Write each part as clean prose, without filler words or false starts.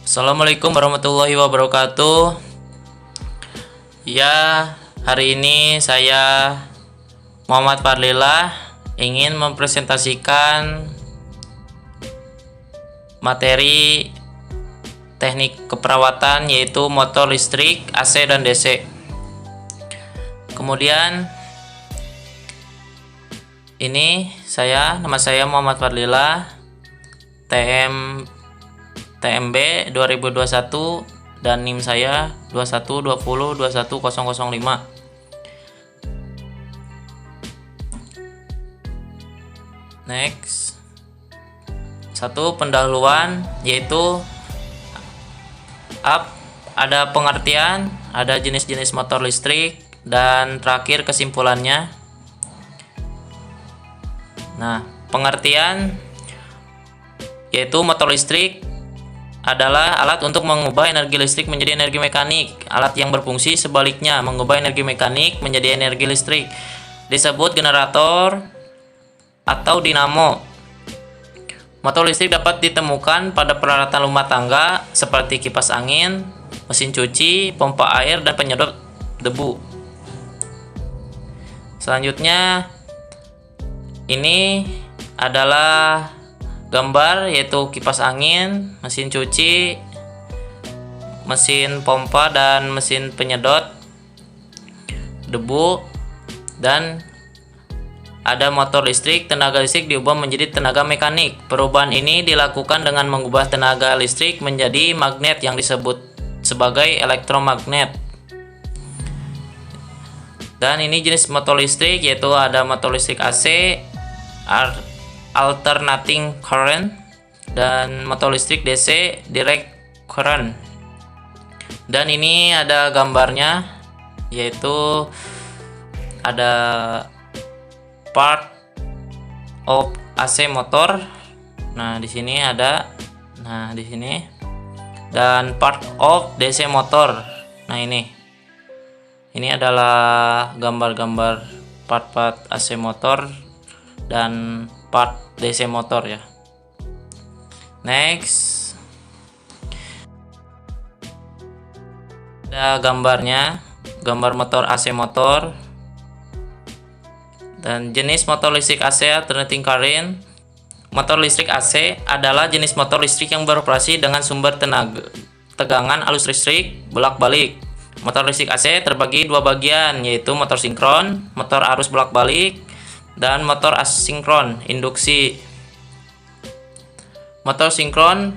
Assalamualaikum warahmatullahi wabarakatuh. Ya, hari ini saya Muhammad Fadlilah ingin mempresentasikan materi teknik keperawatan yaitu motor listrik, AC dan DC. Kemudian nama saya Muhammad Fadlilah, TMB 2021 dan NIM saya 2120210005. Next. Satu pendahuluan yaitu ada pengertian, ada jenis-jenis motor listrik, dan terakhir kesimpulannya. Nah, pengertian yaitu motor listrik adalah alat untuk mengubah energi listrik menjadi energi mekanik. Alat yang berfungsi sebaliknya, mengubah energi mekanik menjadi energi listrik, disebut generator atau dinamo. Motor listrik dapat ditemukan pada peralatan rumah tangga seperti kipas angin, mesin cuci, pompa air, dan penyedot debu. Selanjutnya, ini adalah gambar yaitu kipas angin, mesin cuci, mesin pompa, dan mesin penyedot debu. Dan ada motor listrik. Tenaga listrik diubah menjadi tenaga mekanik. Perubahan ini dilakukan dengan mengubah tenaga listrik menjadi magnet yang disebut sebagai elektromagnet. Dan ini jenis motor listrik yaitu ada motor listrik AC, alternating current, dan motor listrik DC, direct current. Dan ini ada gambarnya yaitu ada part of AC motor. Nah, di sini ada. Nah, di sini. Dan part of DC motor. Nah, ini. Ini adalah gambar-gambar part-part AC motor dan part DC motor ya. Next. Ada gambarnya, gambar motor AC motor. Dan jenis motor listrik AC alternating current. Motor listrik AC adalah jenis motor listrik yang beroperasi dengan sumber tegangan arus listrik bolak-balik. Motor listrik AC terbagi dua bagian, yaitu motor sinkron, motor arus bolak-balik, dan motor asinkron, induksi. Motor sinkron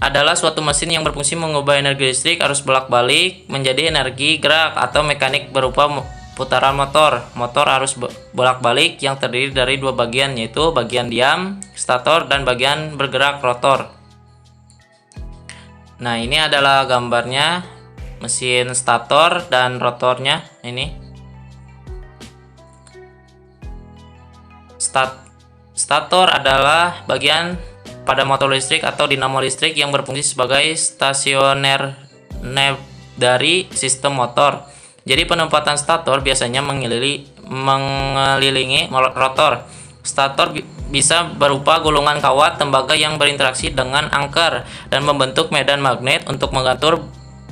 adalah suatu mesin yang berfungsi mengubah energi listrik arus bolak-balik menjadi energi gerak atau mekanik berupa putaran motor. Motor arus bolak-balik yang terdiri dari dua bagian, yaitu bagian diam, stator, dan bagian bergerak, rotor. Nah, ini adalah gambarnya mesin stator dan rotornya. Ini stator adalah bagian pada motor listrik atau dinamo listrik yang berfungsi sebagai stasioner dari sistem motor. Jadi penempatan stator biasanya mengelilingi rotor. Stator bisa berupa gulungan kawat tembaga yang berinteraksi dengan angker dan membentuk medan magnet untuk mengatur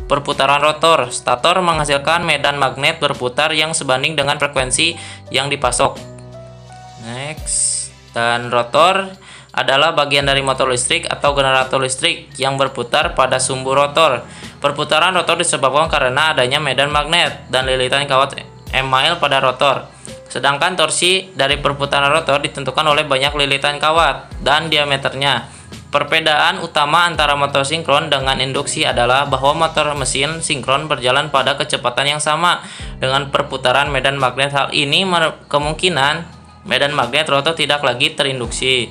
perputaran rotor. Stator menghasilkan medan magnet berputar yang sebanding dengan frekuensi yang dipasok. Next. Dan rotor adalah bagian dari motor listrik atau generator listrik yang berputar pada sumbu rotor. Perputaran rotor disebabkan karena adanya medan magnet dan lilitan kawat email pada rotor. Sedangkan torsi dari perputaran rotor ditentukan oleh banyak lilitan kawat dan diameternya. Perbedaan utama antara motor sinkron dengan induksi adalah bahwa motor mesin sinkron berjalan pada kecepatan yang sama dengan perputaran medan magnet. Hal ini kemungkinan medan magnet rotor tidak lagi terinduksi.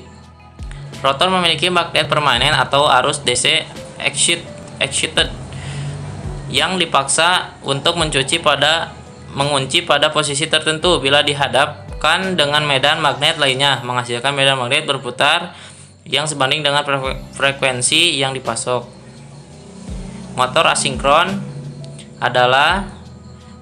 Rotor memiliki magnet permanen atau arus DC excited yang dipaksa untuk mengunci pada posisi tertentu. Bila dihadapkan dengan medan magnet lainnya, menghasilkan medan magnet berputar yang sebanding dengan frekuensi yang dipasok. Motor asinkron adalah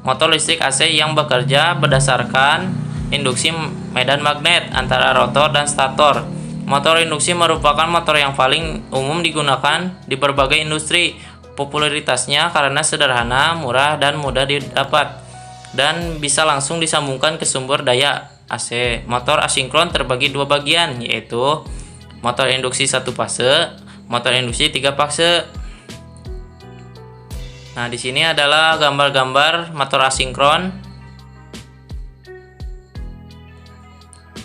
motor listrik AC yang bekerja berdasarkan induksi medan magnet antara rotor dan stator. Motor induksi merupakan motor yang paling umum digunakan di berbagai industri. Popularitasnya karena sederhana, murah, dan mudah didapat, dan bisa langsung disambungkan ke sumber daya AC. Motor asinkron terbagi dua bagian, yaitu motor induksi 1 fase, motor induksi 3 fase. Nah, di sini adalah gambar-gambar motor asinkron.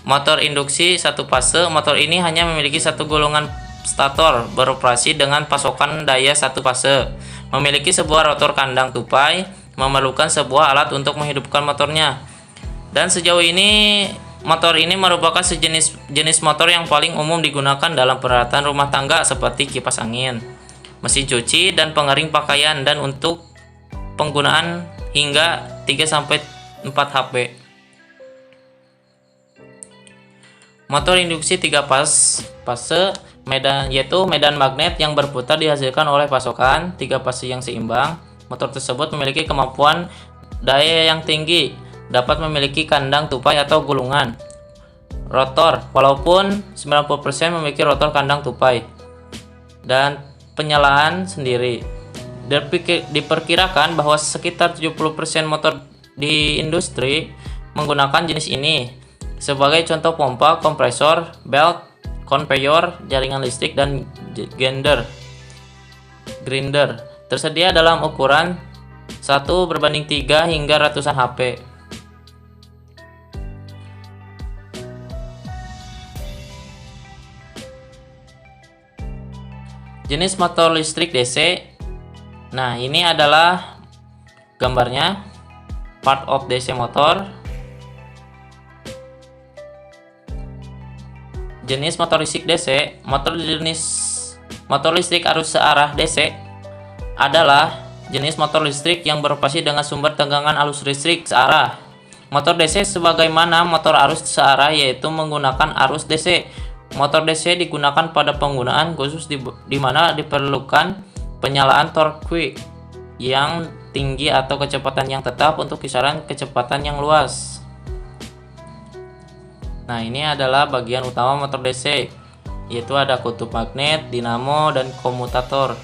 Motor induksi 1 fase, motor ini hanya memiliki satu golongan stator, beroperasi dengan pasokan daya 1 fase, memiliki sebuah rotor kandang tupai, memerlukan sebuah alat untuk menghidupkan motornya. Dan sejauh ini motor ini merupakan jenis motor yang paling umum digunakan dalam peralatan rumah tangga seperti kipas angin, mesin cuci, dan pengering pakaian, dan untuk penggunaan hingga 3-4 HP. Motor induksi 3 fase yaitu medan magnet yang berputar dihasilkan oleh pasokan 3 fase yang seimbang. Motor tersebut memiliki kemampuan daya yang tinggi, dapat memiliki kandang tupai atau gulungan rotor, walaupun 90% memiliki rotor kandang tupai, dan penyalaan sendiri. Diperkirakan bahwa sekitar 70% motor di industri menggunakan jenis ini. Sebagai contoh, pompa, kompresor, belt, konveyor, jaringan listrik, dan grinder tersedia dalam ukuran 1:3 hingga ratusan HP. Jenis motor listrik DC. Nah, ini adalah gambarnya, part of DC motor. Jenis motor listrik DC. Motor listrik arus searah DC adalah jenis motor listrik yang beroperasi dengan sumber tegangan arus listrik searah. Motor DC sebagaimana motor arus searah, yaitu menggunakan arus DC. Motor DC digunakan pada penggunaan khusus di mana diperlukan penyalaan torque yang tinggi atau kecepatan yang tetap untuk kisaran kecepatan yang luas. Nah, ini adalah bagian utama motor DC, yaitu ada kutub magnet, dinamo, dan komutator.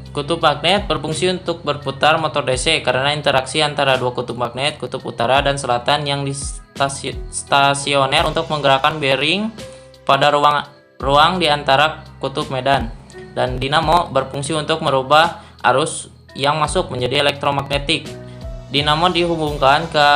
Kutub magnet berfungsi untuk berputar motor DC karena interaksi antara dua kutub magnet, kutub utara dan selatan, yang stasioner untuk menggerakkan bearing pada ruang di antara kutub medan. Dan dinamo berfungsi untuk merubah arus yang masuk menjadi elektromagnetik. Dinamo dihubungkan ke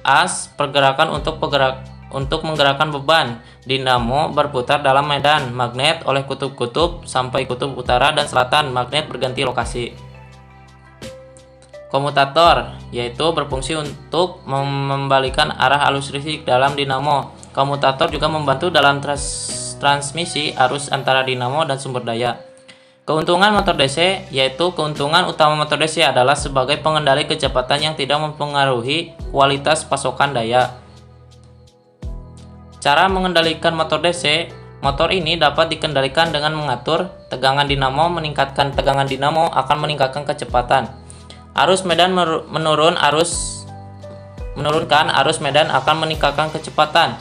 as pergerakan untuk menggerakkan beban. Dinamo berputar dalam medan magnet oleh kutub-kutub sampai kutub utara dan selatan magnet berganti lokasi. Komutator yaitu berfungsi untuk membalikan arah arus listrik dalam dinamo. Komutator juga membantu dalam transmisi arus antara dinamo dan sumber daya. Keuntungan motor DC, yaitu keuntungan utama motor DC adalah sebagai pengendali kecepatan yang tidak mempengaruhi kualitas pasokan daya. Cara mengendalikan motor DC, motor ini dapat dikendalikan dengan mengatur tegangan dinamo. Meningkatkan tegangan dinamo akan meningkatkan kecepatan. Arus medan menurunkan arus medan akan meningkatkan kecepatan.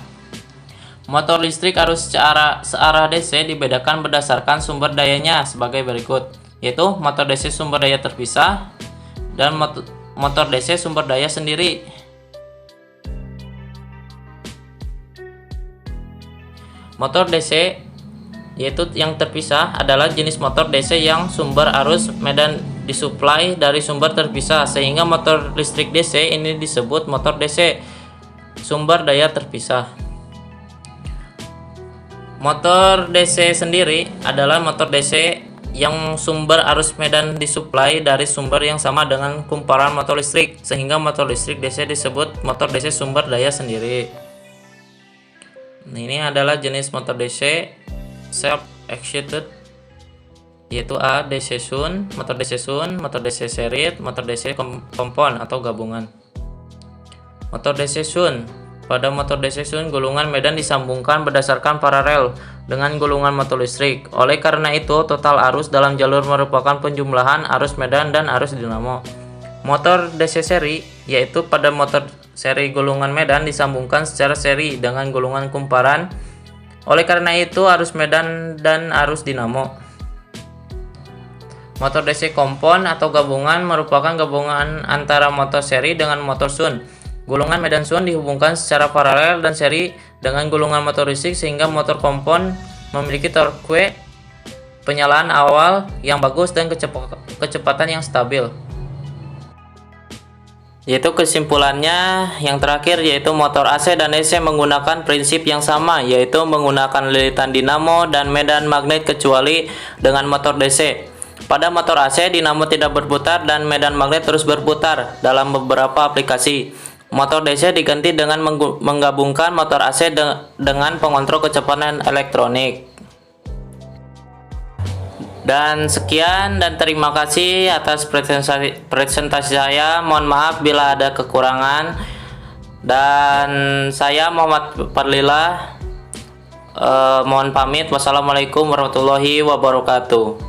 Motor listrik arus searah DC dibedakan berdasarkan sumber dayanya sebagai berikut, yaitu motor DC sumber daya terpisah dan motor DC sumber daya sendiri. Motor DC yaitu yang terpisah adalah jenis motor DC yang sumber arus medan disuplai dari sumber terpisah, sehingga motor listrik DC ini disebut motor DC sumber daya terpisah. Motor DC sendiri adalah motor DC yang sumber arus medan disuplai dari sumber yang sama dengan kumparan motor listrik, sehingga motor listrik DC disebut motor DC sumber daya sendiri. Nah, ini adalah jenis motor DC self excited, yaitu A. DC Shunt, motor DC Shunt, motor DC series, motor DC kompon atau gabungan. Motor DC Shunt. Pada motor DC Shunt, gulungan medan disambungkan berdasarkan paralel dengan gulungan motor listrik. Oleh karena itu, total arus dalam jalur merupakan penjumlahan arus medan dan arus dinamo. Motor DC seri, yaitu pada motor seri gulungan medan disambungkan secara seri dengan gulungan kumparan. Oleh karena itu, arus medan dan arus dinamo. Motor DC kompon atau gabungan merupakan gabungan antara motor seri dengan motor Shunts. Gulungan medan Shunts dihubungkan secara paralel dan seri dengan gulungan motor listrik sehingga motor kompon memiliki torque penyalaan awal yang bagus dan kecepatan yang stabil. Yaitu kesimpulannya yang terakhir, yaitu motor AC dan DC menggunakan prinsip yang sama, yaitu menggunakan lilitan dinamo dan medan magnet kecuali dengan motor DC. Pada motor AC, dinamo tidak berputar dan medan magnet terus berputar dalam beberapa aplikasi. Motor DC diganti dengan menggabungkan motor AC dengan pengontrol kecepatan elektronik. Dan sekian dan terima kasih atas presentasi saya. Mohon maaf bila ada kekurangan. Dan saya Muhammad Fadlillah mohon pamit. Wassalamualaikum warahmatullahi wabarakatuh.